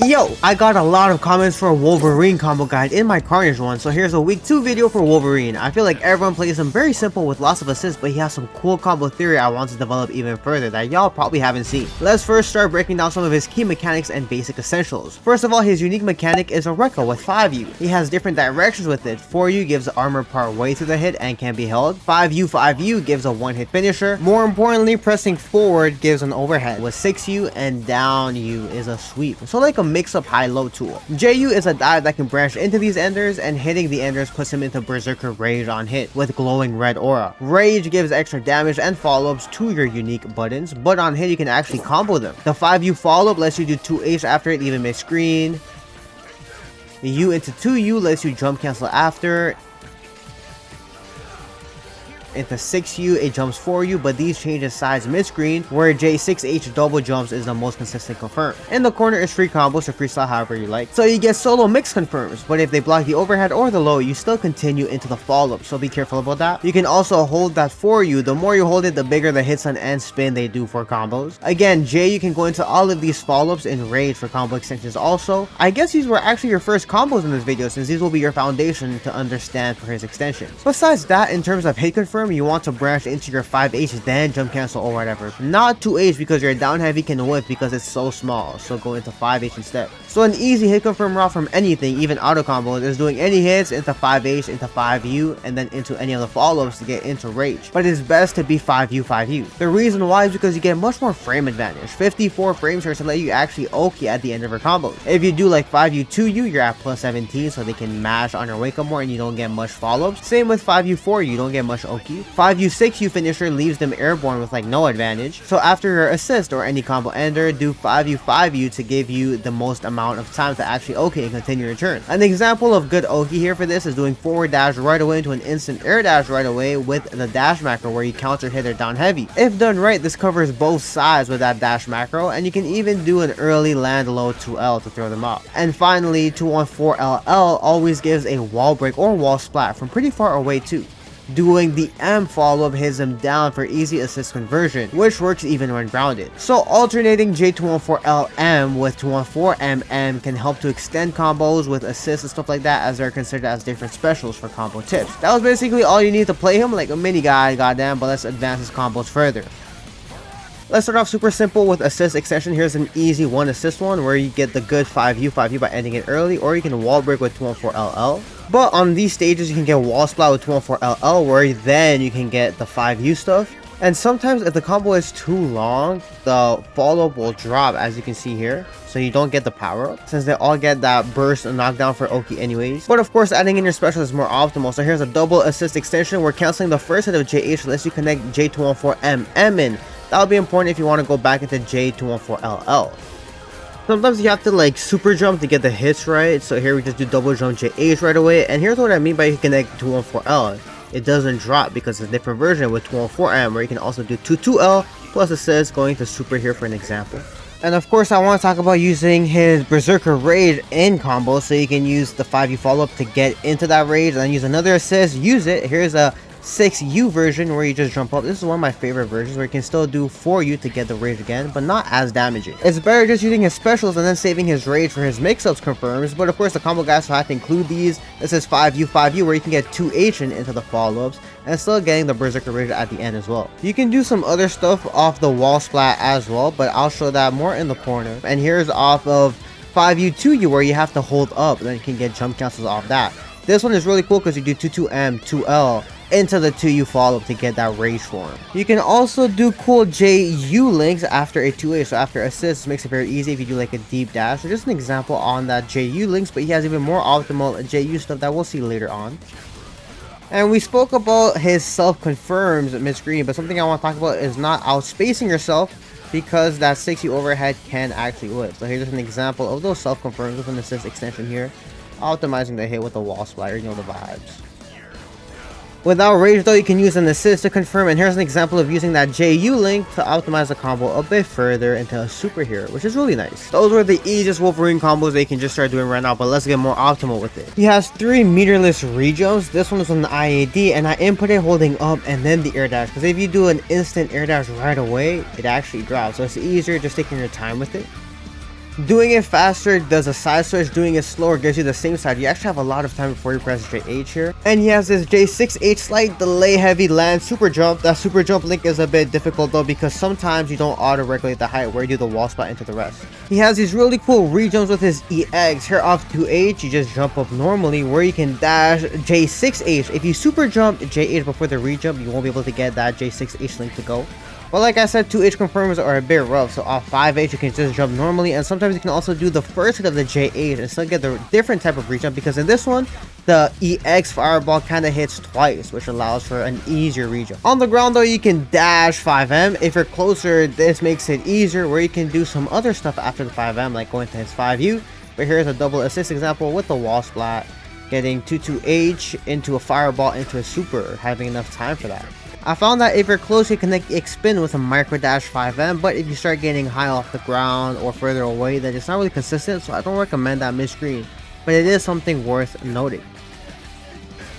Yo, I got a lot of comments for a Wolverine combo guide in my Carnage one, so here's a week 2 video for Wolverine. I feel like everyone plays him very simple with lots of assists, but he has some cool combo theory I want to develop even further that y'all probably haven't seen. Let's first start breaking down some of his key mechanics and basic essentials. First of all, his unique mechanic is a Rekka with 5U. He has different directions with it. 4U gives the armor part way through the hit and can be held. 5U gives a one-hit finisher. More importantly, pressing forward gives an overhead. With 6U and down U is a sweep. So like a mix-up high-low tool. JU is a dive that can branch into these enders, and hitting the enders puts him into Berserker Rage on hit with glowing red aura. Rage gives extra damage and follow-ups to your unique buttons, but on hit you can actually combo them. The 5U follow-up lets you do 2H after it, even mid-screen. U into 2U lets you jump cancel after. Into 6U, it jumps 4U, but these changes size mid-screen, where J6H double jumps is the most consistent confirm. In the corner is free combos to freestyle however you like. So you get solo mix confirms, but if they block the overhead or the low, you still continue into the follow-up, so be careful about that. You can also hold that 4U. The more you hold it, the bigger the hits on and spin they do for combos. Again, J, you can go into all of these follow-ups in Rage for combo extensions also. I guess these were actually your first combos in this video, since these will be your foundation to understand for his extensions. Besides that, in terms of hit confirm, you want to branch into your 5H then jump cancel or whatever. Not 2H because your down heavy can whip because it's so small, so go into 5H instead. So an easy hit confirm route from anything, even auto combos, is doing any hits into 5H, into 5U, and then into any of the follow-ups to get into Rage. But it's best to be 5U. The reason why is because you get much more frame advantage. 54 frames here to let you actually Oki at the end of your combos. If you do like 5U 2U, you're at plus 17, so they can mash on your wake up more and you don't get much follow-ups. Same with 5U 4U, you don't get much Oki. 5U 6U finisher leaves them airborne with like no advantage. So after your assist or any combo ender, do 5U to give you the most amount of time to actually Oki and continue your turn. An example of good Oki here for this is doing forward dash right away into an instant air dash right away with the dash macro where you counter hit their down heavy. If done right, this covers both sides with that dash macro, and you can even do an early land low 2L to throw them off. And finally, 214LL always gives a wall break or wall splat from pretty far away too. Doing the M follow-up hits him down for easy assist conversion, which works even when grounded. So alternating J214LM with 214MM can help to extend combos with assists and stuff like that, as they're considered as different specials for combo tips. That was basically all you need to play him like a mini guy, goddamn, but let's advance his combos further. Let's start off super simple with assist extension. Here's an easy one assist one where you get the good 5U by ending it early, or you can wall break with 214LL. But on these stages you can get wall splat with 214LL, where then you can get the 5U stuff. And sometimes if the combo is too long, the follow-up will drop, as you can see here, so you don't get the power-up, since they all get that burst and knockdown for Oki anyways. But of course, adding in your special is more optimal. So here's a double assist extension where canceling the first hit of JH lets you connect J214MM in. That'll be important if you want to go back into J214LL. Sometimes you have to like super jump to get the hits right, so here we just do double jump JH right away. And here's what I mean by you connect 214L. It doesn't drop because it's a different version with 214M, where you can also do 22L plus assist going to super here for an example. And of course, I want to talk about using his Berserker Rage in combo, so you can use the 5U follow-up to get into that Rage, and then use another assist, use it. Here's a 6U version where you just jump up. This is one of my favorite versions where you can still do 4U to get the Rage again, but not as damaging. It's better just using his specials and then saving his Rage for his mix-ups confirms, but of course the combo guys will have to include these. This is 5U where you can get 2H into the follow-ups and still getting the Berserker Rage at the end as well. You can do some other stuff off the wall splat as well, but I'll show that more in the corner. And here's off of 5U 2U where you have to hold up, and then you can get jump cancels off that. This one is really cool because you do 22M, 2L into the 2U follow-up to get that Rage form. You can also do cool JU links after a 2A, so after assists makes it very easy if you do like a deep dash. So just an example on that JU links, but he has even more optimal JU stuff that we'll see later on. And we spoke about his self-confirms mid-screen, but something I want to talk about is not outspacing yourself, because that 6U overhead can actually whip. So here's just an example of those self-confirms with an assist extension here, optimizing the hit with the wall splatter, you know the vibes. Without Rage though, you can use an assist to confirm, and here's an example of using that JU link to optimize the combo a bit further into a super here, which is really nice. Those were the easiest Wolverine combos they can just start doing right now, but let's get more optimal with it. He has 3 meterless rejumps. This one was on the IAD, and I inputted holding up and then the air dash, because if you do an instant air dash right away, it actually drops, so it's easier just taking your time with it. Doing it faster does a side switch, doing it slower gives you the same side. You actually have a lot of time before you press J8 here. And he has this J6H slight delay heavy land super jump. That super jump link is a bit difficult though, because sometimes you don't auto regulate the height where you do the wall spot into the rest. He has these really cool re-jumps with his EX. Here off 2H, you just jump up normally, where you can dash J6H. If you super jump J8 before the re-jump, you won't be able to get that J6H link to go. But like I said, 2H confirms are a bit rough, so off 5H you can just jump normally, and sometimes you can also do the first hit of the J8 and still get the different type of re-jump, because in this one, the EX fireball kind of hits twice, which allows for an easier re-jump. On the ground though, you can dash 5M. If you're closer, this makes it easier, where you can do some other stuff after the 5M, like going to his 5U. But here's a double assist example with the wall splat, getting 2-2H into a fireball into a super, having enough time for that. I found that if you're close, you can connect X spin with a micro dash 5M, but if you start getting high off the ground or further away, then it's not really consistent, so I don't recommend that mid-screen, but it is something worth noting.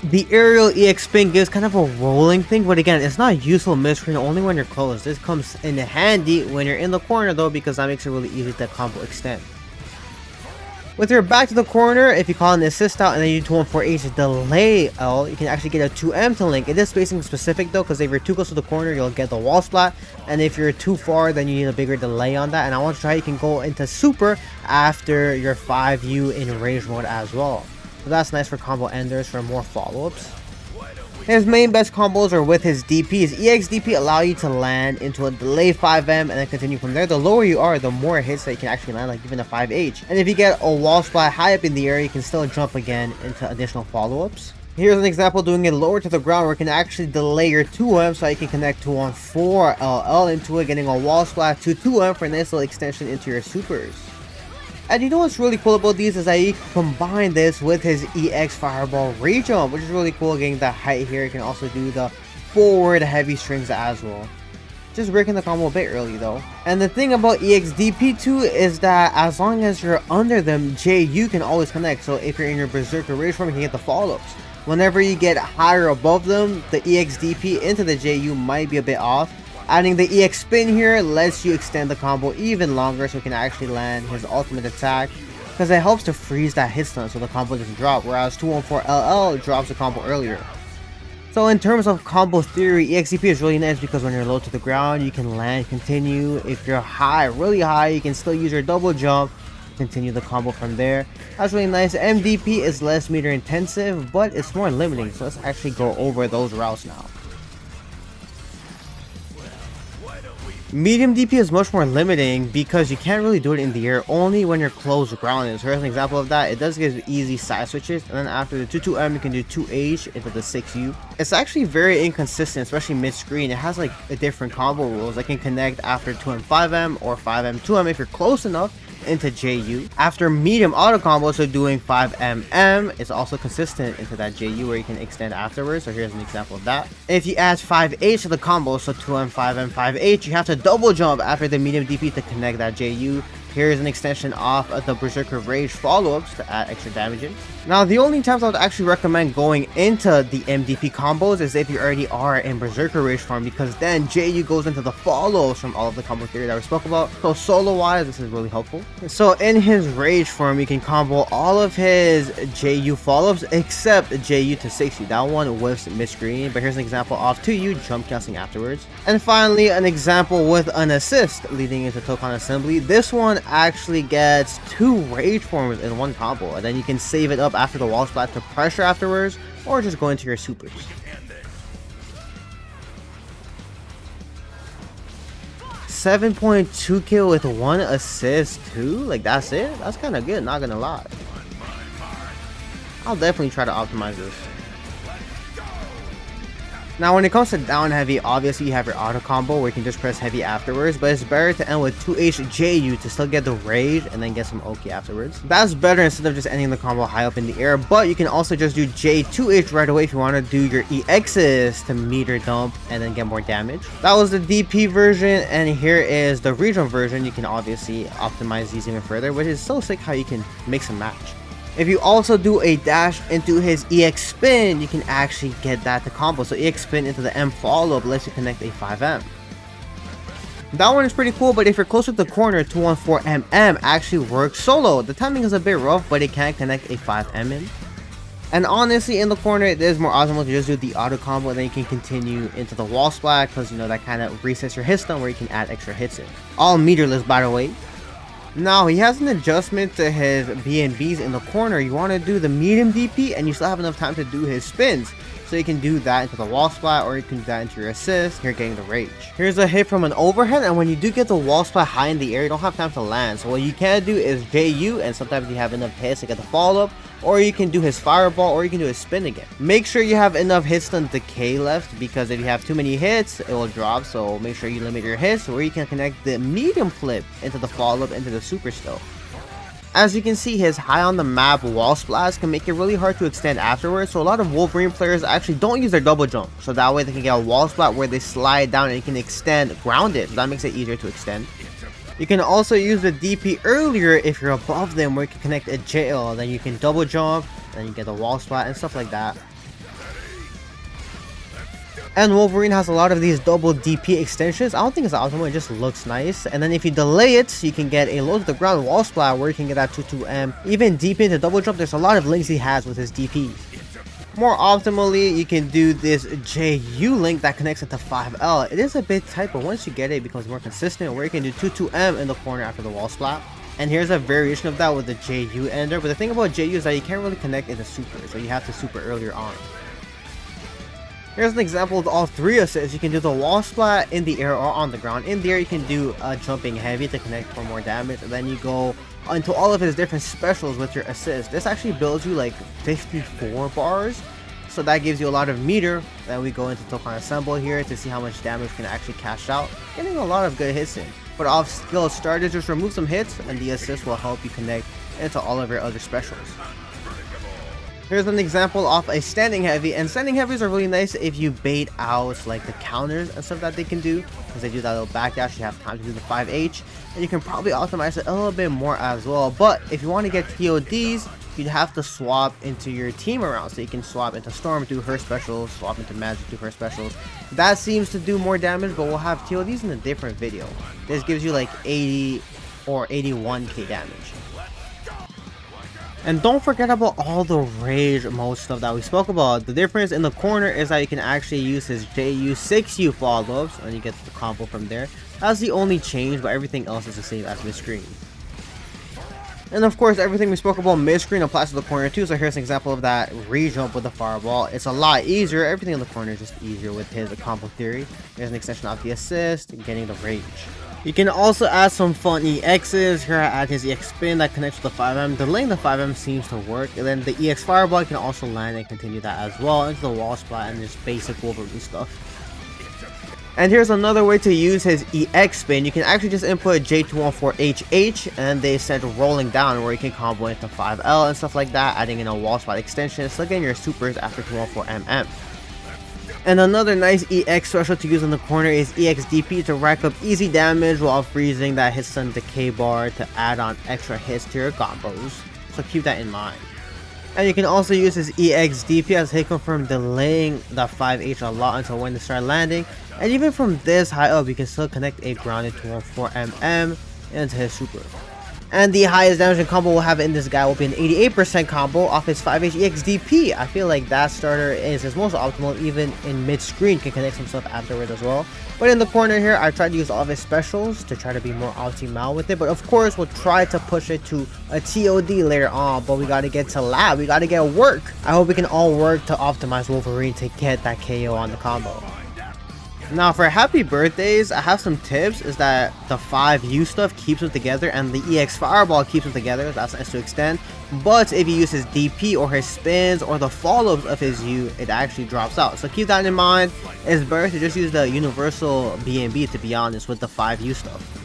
The aerial EX spin gives kind of a rolling thing, but again, it's not useful mid-screen, only when you're close. This comes in handy when you're in the corner though, because that makes it really easy to combo extend. With your back to the corner, if you call an assist out and then you do 214H delay L, you can actually get a 2M to link. It is spacing specific though, because if you're too close to the corner, you'll get the wall splat, and if you're too far, then you need a bigger delay on that. And I want to try, you can go into super after your 5U in rage mode as well. So that's nice for combo enders for more follow-ups. His main best combos are with his DP. His EX DP allow you to land into a delay 5M and then continue from there. The lower you are, the more hits that you can actually land, like even a 5H. And if you get a wall splat high up in the air, you can still jump again into additional follow-ups. Here's an example doing it lower to the ground, where you can actually delay your 2M so you can connect 214 LL into it, getting a wall splat to 2M for a nice little extension into your supers. And you know what's really cool about these is that you can combine this with his EX fireball rage jump, which is really cool, getting the height here. You can also do the forward heavy strings as well. Just breaking the combo a bit early though. And the thing about EX DP2 is that as long as you're under them, JU can always connect. So if you're in your berserker rage form, you can get the follow-ups. Whenever you get higher above them, the EX DP into the JU might be a bit off. Adding the EX spin here lets you extend the combo even longer, so you can actually land his ultimate attack, because it helps to freeze that hit stun so the combo doesn't drop, whereas 214 LL drops the combo earlier. So in terms of combo theory, EXDP is really nice because when you're low to the ground, you can land, continue. If you're high, really high, you can still use your double jump, continue the combo from there. That's really nice. MDP is less meter intensive, but it's more limiting, so let's actually go over those routes now. Medium DP is much more limiting because you can't really do it in the air, only when you're close grounded. So here's an example of that. It does give easy side switches, and then after the 2-2M you can do 2H into the 6U. It's actually very inconsistent, especially mid-screen. It has like a different combo rules. I can connect after 2M 5M or 5M 2M if you're close enough into JU. After medium auto combo, so doing 5MM, it's also consistent into that JU where you can extend afterwards. So here's an example of that. If you add 5H to the combo, so 2M 5M 5H, you have to double jump after the medium DP to connect that JU. Here's an extension off of the Berserker Rage follow-ups to add extra damage in. Now, the only times I would actually recommend going into the MDP combos is if you already are in Berserker Rage form, because then JU goes into the follows from all of the combo theory that we spoke about. So solo-wise, this is really helpful. So in his Rage form, you can combo all of his JU follow-ups except JU to 6U. That one whiffs mid-screen, but here's an example of 2U jump canceling afterwards. And finally, an example with an assist leading into Tokon assembly. This one actually gets 2 rage forms in one combo, and then you can save it up after the wall splat to pressure afterwards, or just go into your supers. .2 kill with 1 assist too. Like, that's it. That's kind of good, not gonna lie. I'll definitely try to optimize this. Now, when it comes to down heavy, obviously you have your auto combo where you can just press heavy afterwards, but it's better to end with 2H JU to still get the rage and then get some Oki afterwards. That's better instead of just ending the combo high up in the air, but you can also just do J2H right away if you want to do your EXs to meter dump and then get more damage. That was the DP version, and here is the regional version. You can obviously optimize these even further, which is so sick how you can mix and match. If you also do a dash into his EX spin, you can actually get that to combo. So EX spin into the M follow-up lets you connect a 5M. That one is pretty cool, but if you're closer to the corner, 214mm actually works solo. The timing is a bit rough, but it can connect a 5M in. And honestly, in the corner, it is more optimal to just do the auto combo, and then you can continue into the wall splat, because you know that kind of resets your hit stun where you can add extra hits in. All meterless, by the way. Now, he has an adjustment to his BnBs in the corner. You want to do the medium DP, and you still have enough time to do his spins. So you can do that into the wall splat, or you can do that into your assist. You're getting the rage. Here's a hit from an overhead, and when you do get the wall splat high in the air, you don't have time to land. So what you can do is JU, and sometimes you have enough hits to get the follow-up, or you can do his fireball, or you can do his spin again. Make sure you have enough hit stun decay left, because if you have too many hits, it will drop. So make sure you limit your hits, or you can connect the medium flip into the follow-up into the super still. As you can see, his high on the map wall splash can make it really hard to extend afterwards, so a lot of Wolverine players actually don't use their double jump, so that way they can get a wall splat where they slide down and you can extend grounded, so that makes it easier to extend. You can also use the DP earlier if you're above them, where you can connect a JL, then you can double jump, then you get the wall splat and stuff like that. And Wolverine has a lot of these double DP extensions. I don't think it's optimal, it just looks nice. And then if you delay it, you can get a low to the ground wall splat where you can get that 2-2M. Even DP into double jump, there's a lot of links he has with his DPs. More optimally, you can do this JU link that connects it to 5L. It is a bit tight, but once you get it, it becomes more consistent, where you can do 2-2M in the corner after the wall splat. And here's a variation of that with the JU ender. But the thing about JU is that you can't really connect into super, so you have to super earlier on. Here's an example of all three assists. You can do the wall splat in the air or on the ground. In the air, you can do a jumping heavy to connect for more damage, and then you go into all of his different specials with your assist. This actually builds you like 54 bars, so that gives you a lot of meter. Then we go into Tokon assemble here to see how much damage you can actually cash out, getting a lot of good hits in. But off skill started, just remove some hits, and the assist will help you connect into all of your other specials. Here's an example of a standing heavy, and standing heavies are really nice if you bait out like the counters and stuff that they can do, because they do that little backdash. You have time to do the 5H, and you can probably optimize it a little bit more as well. But if you want to get TODs, you'd have to swap into your team around, so you can swap into Storm, do her specials, swap into Magic, do her specials. That seems to do more damage, but we'll have TODs in a different video. This gives you like 80 or 81k damage. And don't forget about all the rage mode stuff that we spoke about. The difference in the corner is that you can actually use his JU 6U follow-ups, and you get the combo from there. That's the only change, but everything else is the same as Midscreen. And of course, everything we spoke about Midscreen applies to the corner too. So here's an example of that re-jump with the fireball. It's a lot easier. Everything in the corner is just easier with his combo theory. Here's an extension of the assist, getting the rage. You can also add some fun EXs. Here I add his EX spin that connects to the 5M. Delaying the 5M seems to work. And then the EX fireball can also land and continue that as well into the wall splat and just basic Wolverine stuff. And here's another way to use his EX spin. You can actually just input J214HH and they send rolling down, where you can combo into 5L and stuff like that, adding in a wall splat extension, still getting your supers after 214MM. And another nice EX special to use in the corner is EXDP to rack up easy damage while freezing that hit stun decay bar to add on extra hits to your combos. So keep that in mind. And you can also use his EXDP as hit confirm, delaying the 5H a lot until when they start landing. And even from this high up, you can still connect a grounded 214MM into his super. And the highest damage in combo we'll have in this guy will be an 88% combo off his 5H EXDP. I feel like that starter is his most optimal, even in mid-screen, can connect some stuff afterwards as well. But in the corner here, I tried to use all of his specials to try to be more optimal with it. But of course, we'll try to push it to a TOD later on. But we got to get to lab. We got to get work. I hope we can all work to optimize Wolverine to get that KO on the combo. Now for happy birthdays, I have some tips. Is that the 5U stuff keeps them together and the EX fireball keeps them together. That's nice to extend. But if you use his DP or his spins or the follow-ups of his U, it actually drops out. So keep that in mind. It's better to just use the universal BnB, to be honest, with the 5U stuff.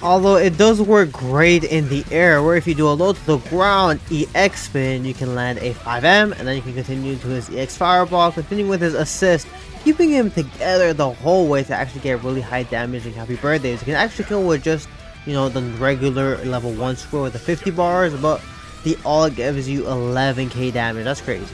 Although it does work great in the air, where if you do a low to the ground EX spin, you can land a 5M, and then you can continue to his EX fireball, continue with his assist, keeping him together the whole way to actually get really high damage and happy birthdays. You can actually kill with just, you know, the regular level 1 score with the 50 bars, but the all gives you 11k damage. That's crazy.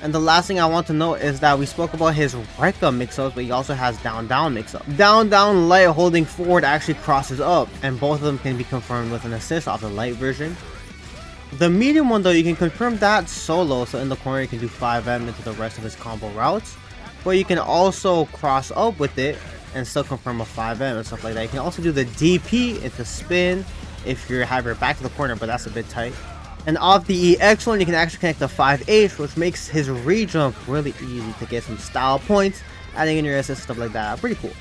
And the last thing I want to note is that we spoke about his Rekka mix-ups, but he also has down-down mix-up. Down-down light holding forward actually crosses up, and both of them can be confirmed with an assist off the light version. The medium one though, you can confirm that solo, so in the corner you can do 5M into the rest of his combo routes. But you can also cross up with it and still confirm a 5M and stuff like that. You can also do the DP into spin if you have your back to the corner, but that's a bit tight. And off the EX one, you can actually connect the 5H, which makes his re-jump really easy to get some style points, adding in your assist, stuff like that. Pretty cool.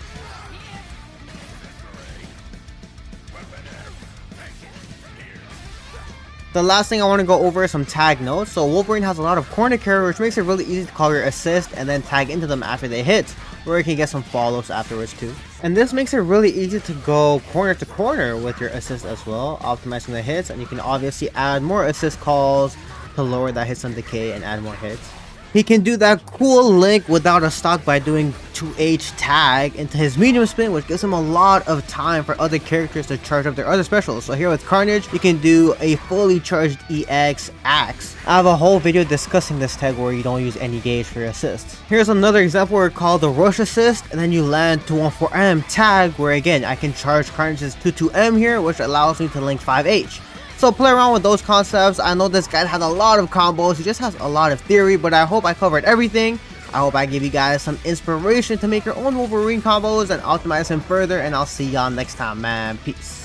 The last thing I want to go over is some tag notes. So Wolverine has a lot of corner carry, which makes it really easy to call your assist and then tag into them after they hit, where you can get some follows afterwards too. And this makes it really easy to go corner to corner with your assist as well, optimizing the hits, and you can obviously add more assist calls to lower that hits on decay and add more hits. He can do that cool link without a stock by doing 2H tag into his medium spin, which gives him a lot of time for other characters to charge up their other specials. So here with Carnage, you can do a fully charged EX axe. I have a whole video discussing this tag where you don't use any gauge for your assists. Here's another example where it's called the rush assist, and then you land 214M tag, where again I can charge Carnage's 22M here, which allows me to link 5H. So play around with those concepts. I know this guy has a lot of combos, he just has a lot of theory, but I hope I covered everything. I hope I give you guys some inspiration to make your own Wolverine combos and optimize him further, and I'll see y'all next time, man. Peace.